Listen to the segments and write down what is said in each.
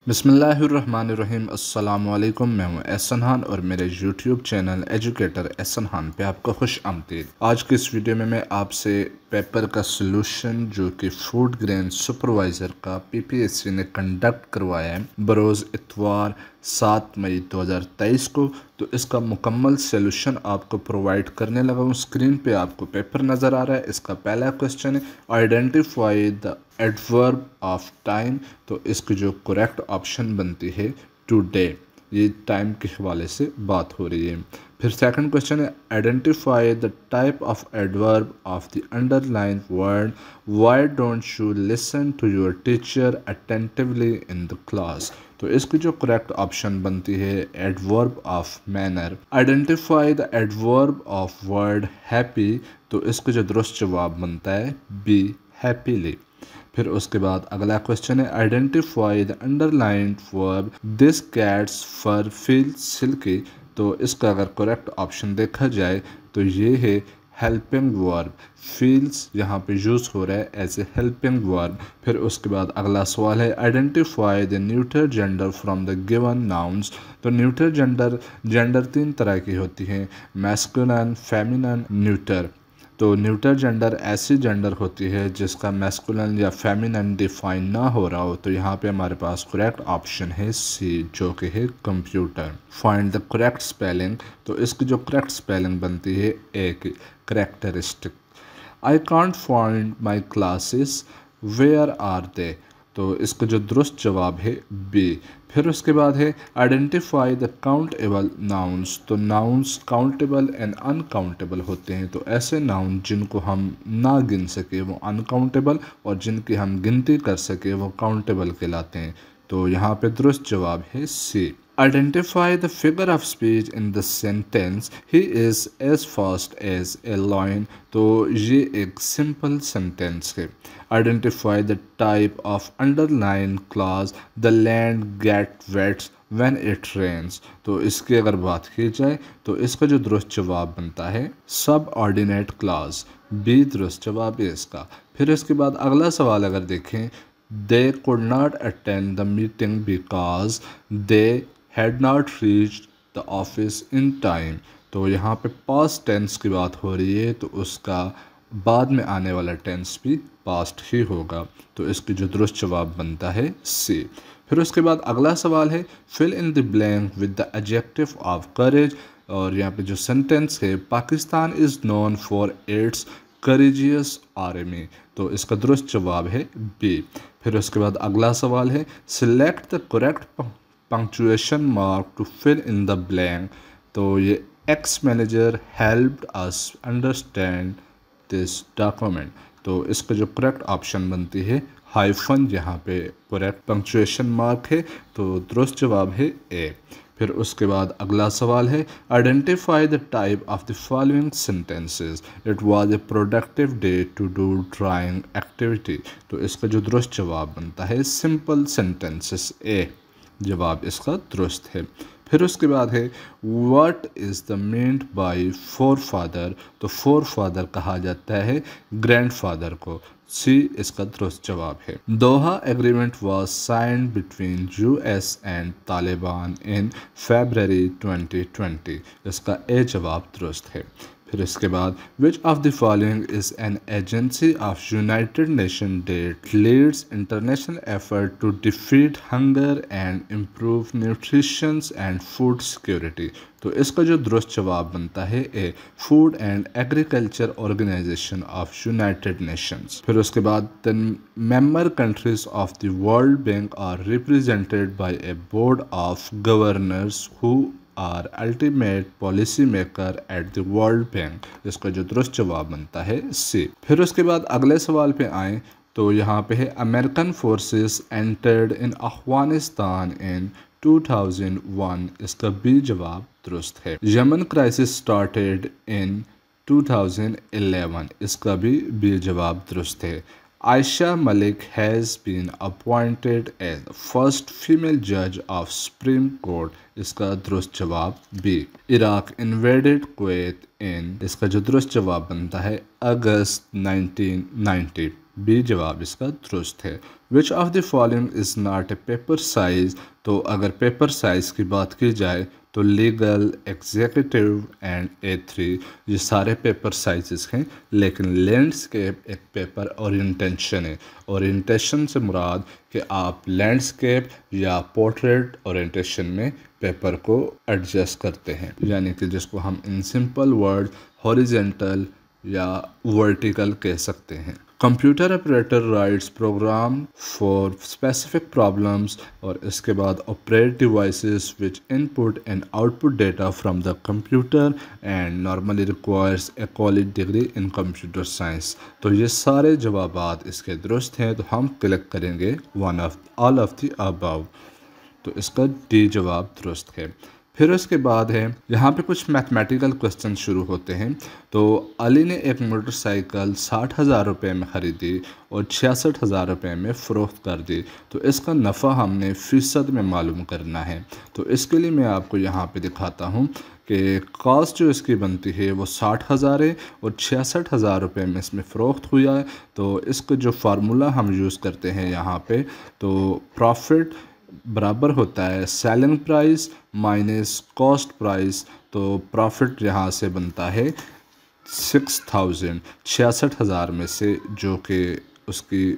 बिस्मिल्लाहिर्रहमानिर्रहीम। अस्सलाम वालेकुम। मैं हूं एहसन खान और मेरे YouTube channel educator Ehsan Khan पे आपका खुश आमदीद। आज की इस वीडियो में मैं आपसे पेपर का सलूशन जो कि फूड ग्रेन सुपरवाइज़र का पीपीएससी ने कंडक्ट करवाया है बरोज़ इतवार 7 मई 2023 को, तो इसका मुकम्मल सलूशन आपको प्रोवाइड करने लगा हूँ। स्क्रीन पे आपको पेपर नज़र आ रहा है। इसका पहला क्वेश्चन है identify the adverb of time. तो इसकी जो करेक्ट ऑप्शन बनती है टुडे, ये टाइम के हवाले से बात हो रही है। फिर सेकंड क्वेश्चन है identify the type of adverb of the underline word. Why don't you listen to your teacher attentively in the class. तो इसकी जो करेक्ट ऑप्शन बनती है adverb of manner. Identify the adverb of word happy. तो इसका जो दुरुस्त जवाब बनता है बी हैप्पीली। फिर उसके बाद अगला क्वेश्चन है identify the underlined verb this cat's fur feels silky. तो इसका अगर करेक्ट ऑप्शन देखा जाए तो ये है हेल्पिंग वर्ब। फील्स यहाँ पे यूज़ हो रहा है एज ए हेल्पिंग वर्ब। फिर उसके बाद अगला सवाल है identify the neuter gender from the given nouns. तो न्यूटर जेंडर तीन तरह की होती हैं, मैस्कुलिन, फेमिनिन, न्यूटर। तो न्यूटर जेंडर ऐसी जेंडर होती है जिसका मैस्कुलिन या फेमिनिन डिफाइन ना हो रहा हो। तो यहाँ पे हमारे पास करेक्ट ऑप्शन है सी जो कि है computer. Find the correct spelling. तो इसकी जो करेक्ट स्पेलिंग बनती है एक characteristic. I can't find my classes where are they. तो इसका जो दुरुस्त जवाब है बी। फिर उसके बाद है आइडेंटिफाई द काउंटेबल नाउन्स। तो नाउन्स काउंटेबल एंड अनकाउंटेबल होते हैं। तो ऐसे नाउन जिनको हम ना गिन सके वो अनकाउंटेबल, और जिनकी हम गिनती कर सके वो काउंटेबल कहलाते हैं। तो यहाँ पे दुरुस्त जवाब है सी। Identify the figure of speech in the sentence he is as fast as a lion। तो ये एक सिंपल सेंटेंस है। Identify the type of underlined clause the land get wet when it rains। तो इसकी अगर बात की जाए तो इसका जो दुरुस्त जवाब बनता है सब ऑर्डिनेट क्लास। बी दुरुस्त जवाब है इसका। फिर इसके बाद अगला सवाल अगर देखें they could not attend the meeting because they had not reached the office in time। तो यहाँ पे पास्ट टेंस की बात हो रही है तो उसका बाद में आने वाला टेंस भी पास्ट ही होगा। तो इसकी जो दुरुस्त जवाब बनता है सी। फिर उसके बाद अगला सवाल है fill in the blank with the adjective of courage. और यहाँ पे जो सेंटेंस है Pakistan is known for its courageous army. तो इसका दुरुस्त जवाब है बी। फिर उसके बाद अगला सवाल है select the correct punctuation mark to fill in the blank. तो ये ex manager helped us understand this document. तो इसका जो करेक्ट ऑप्शन बनती है हाइफन, यहाँ पे करेक्ट पंक्चुएशन मार्क है तो दुरुस्त जवाब है ए। फिर उसके बाद अगला सवाल है identify the type of the following sentences. It was a productive day to do drawing activity. तो इसका जो दुरुस्त जवाब बनता है सिंपल सेंटेंसेस ए, जवाब इसका दुरुस्त है। फिर उसके बाद है what is the meant by four father. तो फोर फादर कहा जाता है ग्रैंडफादर को। सी इसका दुरुस्त जवाब है। Doha agreement was signed between US and Taliban in February 2020। इसका ए जवाब दुरुस्त है। फिर इसके बाद which of the following is an agency of United Nation that leads international effort to defeat hunger and improve nutrition and food security. तो इसका जो दुरुस्त जवाब बनता है A food and agriculture organisation of United Nations. फिर उसके बाद the member countries of the World bank are represented by a board of governors who are ultimate policy maker at the World Bank. इसका जो दुरुस्त जवाब बनता है सी। फिर उसके बाद अगले सवाल पे आए तो यहाँ पे है American forces entered in Afghanistan in 2001। इसका बी जवाब दुरुस्त है। Yemen crisis started in 2011। इसका भी बी जवाब दुरुस्त है। Aisha Malik has been appointed as the first female judge of Supreme Court। इसका दुरुस्त जवाब बी। इराक इन्वेडेड कुवैत इन। इसका जो दुरुस्त जवाब बनता है अगस्त 1990। बी जवाब इसका दुरुस्त है। विच of the following is not a paper size, तो अगर पेपर साइज़ की बात की जाए तो लीगल, एग्जीक्यूटिव एंड A3 ये सारे पेपर साइजेस हैं, लेकिन लैंडस्केप एक पेपर ओरिएंटेशन है। ओरिएंटेशन से मुराद कि आप लैंडस्केप या पोर्ट्रेट ओरिएंटेशन में पेपर को एडजस्ट करते हैं, यानी कि जिसको हम इन सिंपल वर्ड हॉरिजेंटल या वर्टिकल कह सकते हैं। Computer operator writes program for specific problems, और इसके बाद operate devices which input and output data from the computer and normally requires a college degree in computer science. तो ये सारे जवाबात इसके दुरुस्त हैं, तो हम क्लिक करेंगे ऑल ऑफ द अबव, तो इसका डी जवाब दुरुस्त है। फिर उसके बाद है यहाँ पे कुछ मैथमेटिकल क्वेश्चन शुरू होते हैं। तो अली ने एक मोटरसाइकिल 60,000 रुपये में ख़रीदी और 66,000 रुपये में फ़रोख्त कर दी, तो इसका नफ़ा हमने फ़ीसद में मालूम करना है। तो इसके लिए मैं आपको यहाँ पे दिखाता हूँ कि कॉस्ट जो इसकी बनती है वो 60,000 है और 66,000 रुपये में इसमें फ़रोख्त हुआ है। तो इसका जो फार्मूला हम यूज़ करते हैं यहाँ पे, तो प्रॉफिट बराबर होता है selling price minus cost price. तो प्रॉफिट यहाँ से बनता है 6,000, 66,000 में से जो कि उसकी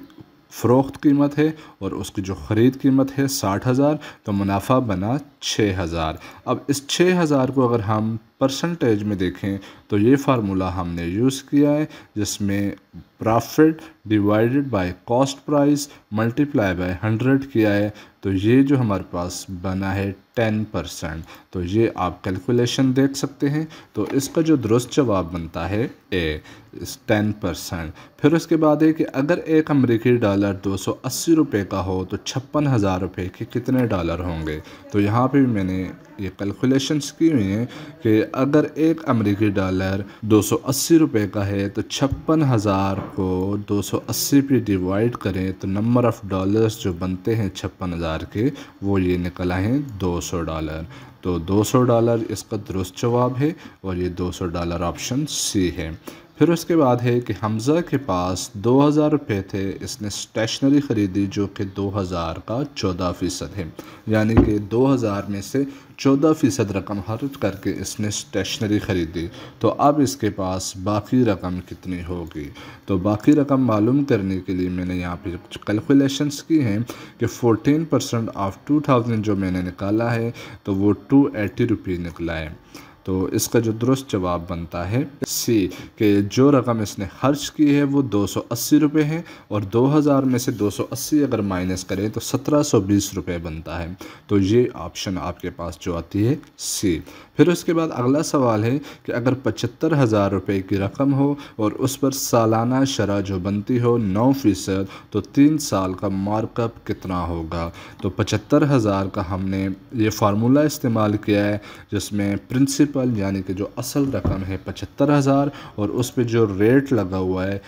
फ़रोख्त कीमत है और उसकी जो ख़रीद कीमत है 60,000, तो मुनाफा बना 6,000। अब इस 6,000 को अगर हम परसेंटेज में देखें तो ये फार्मूला हमने यूज़ किया है, जिसमें profit divided by cost price multiply by 100 किया है। तो ये जो हमारे पास बना है 10%। तो ये आप कैलकुलेशन देख सकते हैं। तो इसका जो दुरुस्त जवाब बनता है ए, इस 10%। फिर उसके बाद है कि अगर एक अमेरिकी डॉलर 280 रुपये का हो तो 56,000 रुपये के कितने डॉलर होंगे। तो यहाँ पे भी मैंने ये कैलकुलेशंस की हुई हैं कि अगर एक अमेरिकी डॉलर 280 रुपये का है तो 56,000 को 280 पे डिवाइड करें तो नंबर ऑफ़ डॉलर्स जो बनते हैं 56,000 के, वो ये निकला है $200। तो $200 इसका दुरुस्त जवाब है और ये $200 ऑप्शन सी है। फिर उसके बाद है कि हमज़ा के पास 2,000 रुपये थे, इसने स्टेशनरी ख़रीदी जो कि 2,000 का 14% है, यानी कि 2,000 में से 14% रकम खर्च करके इसने स्टेशनरी ख़रीदी। तो अब इसके पास बाकी रकम कितनी होगी। तो बाकी रकम मालूम करने के लिए मैंने यहाँ पे कुछ कैलकुलेशंस की हैं कि 14% ऑफ 2,000 जो मैंने निकाला है तो वो 280 रुपये निकला है। तो इसका जो दुरुस्त जवाब बनता है सी, कि जो रकम इसने खर्च की है वो 280 रुपये है और 2,000 में से 280 अगर माइनस करें तो 1,720 रुपये बनता है। तो ये ऑप्शन आपके पास जो आती है सी। फिर उसके बाद अगला सवाल है कि अगर 75,000 रुपये की रकम हो और उस पर सालाना शरह जो बनती हो 9%, तो 3 साल का मार्कअप कितना होगा। तो 75,000 का हमने ये फार्मूला इस्तेमाल किया है, जिसमें प्रिंसिपल यानी कि जो असल रकम है 75,000 और उस पर जो रेट लगा हुआ है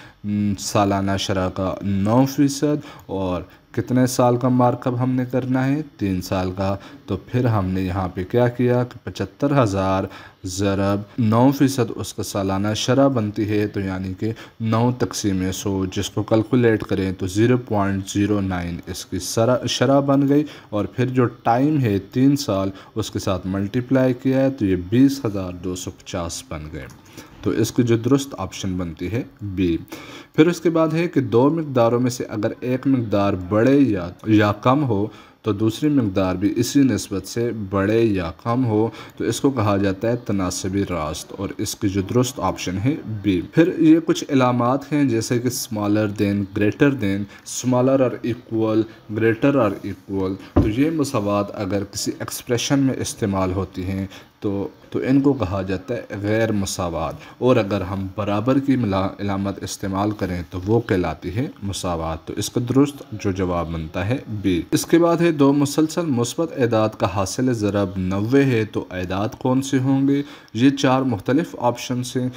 सालाना शरह का 9%, और कितने साल का मार्कअप हमने करना है 3 साल का। तो फिर हमने यहाँ पे क्या किया कि 75,000 ज़रब 9% उसका सालाना शरह बनती है, तो यानी कि 9 तक़सीम 100, जिसको कैलकुलेट करें तो 0.09 इसकी शरह बन गई। और फिर जो टाइम है 3 साल उसके साथ मल्टीप्लाई किया है तो ये 20,250 बन गए। तो इसकी जो दुरुस्त ऑप्शन बनती है बी। फिर उसके बाद है कि दो मकदारों में से अगर एक मकदार बड़े या कम हो तो दूसरी मकदार भी इसी निस्बत से बड़े या कम हो, तो इसको कहा जाता है तनासबी रास्त, और इसकी जो दुरुस्त ऑप्शन है बी। फिर ये कुछ इलामात हैं जैसे कि smaller than, greater than, smaller और इक्वल, ग्रेटर और इक्वल। तो ये मसावात अगर किसी एक्सप्रेशन में इस्तेमाल होती हैं तो इनको कहा जाता है गैर मसावात, और अगर हम बराबर की इलामत इस्तेमाल करें तो वो कहलाती है मसावात। तो इसका दुरुस्त जो जवाब बनता है बी। इसके बाद है दो मुसलसल मुस्बत एदाद का हासिल ज़रब 90 है, तो एदाद कौन से होंगे। ये 4 मुख्तलिफ ऑप्शन हैं,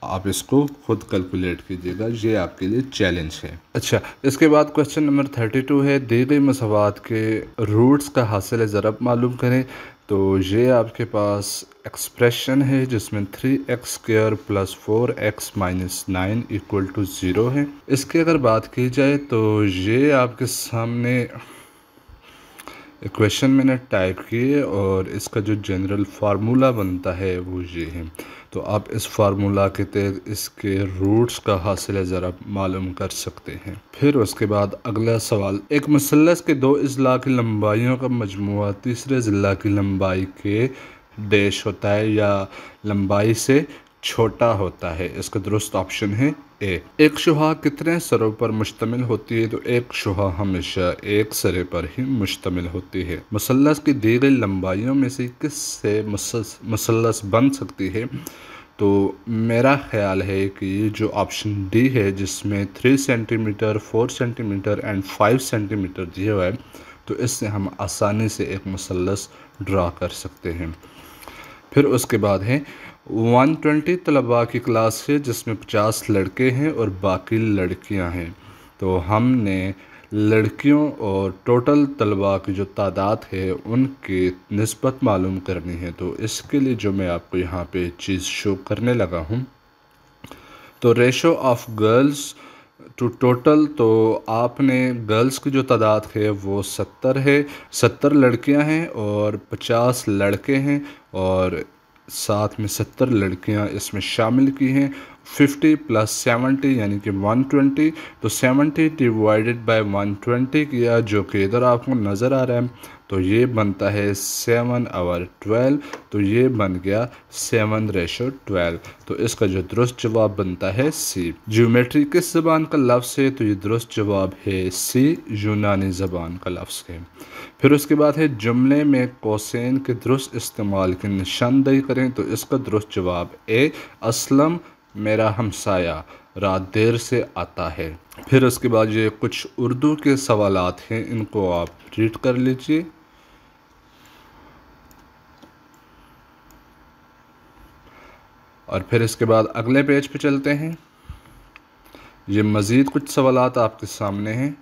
आप इसको खुद कैलकुलेट कीजिएगा, ये आपके लिए चैलेंज है। अच्छा, इसके बाद क्वेश्चन नंबर 32 है दी गई मसावात के रूट्स का हासिल ज़रब मालूम करें। तो ये आपके पास एक्सप्रेशन है जिसमें 3x² + 4x - 9 = 0 है। इसकी अगर बात की जाए तो ये आपके सामने इक्वेशन मैंने टाइप की है और इसका जो जनरल फार्मूला बनता है वो ये है। तो आप इस फार्मूला के तहत इसके रूट्स का हासिल ज़रा मालूम कर सकते हैं। फिर उसके बाद अगला सवाल, एक मुसल्लस के दो अज़ला की लंबाइयों का मजमुआ तीसरे अज़ला की लंबाई के डैश होता है या लंबाई से छोटा होता है। इसका दुरुस्त ऑप्शन है ए। एक शुहा कितने सरों पर मुश्तमिल होती है? तो एक शुहा हमेशा एक सरे पर ही मुश्तमिल होती है। मुसल्लस की दी गई लंबाइयों में से किस से मुसल्लस बन सकती है? तो मेरा ख्याल है कि ये जो ऑप्शन डी है जिसमें 3 सेंटीमीटर, 4 सेंटीमीटर एंड 5 सेंटीमीटर दिया हुआ है, तो इससे हम आसानी से एक मुसल्लस ड्रा कर सकते हैं। फिर उसके बाद है 120 तलबा की क्लास है जिसमें 50 लड़के हैं और बाकी लड़कियां हैं। तो हमने लड़कियों और टोटल तलबा की जो तादाद है उनकी निस्बत मालूम करनी है। तो इसके लिए जो मैं आपको यहाँ पे चीज़ शो करने लगा हूँ, तो ratio of girls to total, तो आपने गर्ल्स की जो तादाद है वो 70 है, 70 लड़कियां हैं और 50 लड़के हैं और साथ में 70 लड़कियां इसमें शामिल की हैं। 50 + 70 यानी कि 120, तो 70 डिवाइडेड बाय 120 किया जो कि इधर आपको नज़र आ रहा है, तो ये बनता है 7 और 12, तो ये बन गया 7:12। तो इसका जो दुरुस्त जवाब बनता है सी। ज्योमेट्री किस ज़बान का लफ्ज़ है? तो ये दुरुस्त जवाब है सी, यूनानी ज़बान का लफ्ज़ है। फिर उसके बाद है जुमले में कोसेन के दुरुस्त इस्तेमाल की निशानदेही करें। तो इसका दुरुस्त जवाब ए, असलम मेरा हमसाया रात देर से आता है। फिर उसके बाद ये कुछ उर्दू के सवालात हैं, इनको आप रीड कर लीजिए। और फिर इसके बाद अगले पेज पे चलते हैं। ये मज़ीद कुछ सवालात आपके सामने हैं।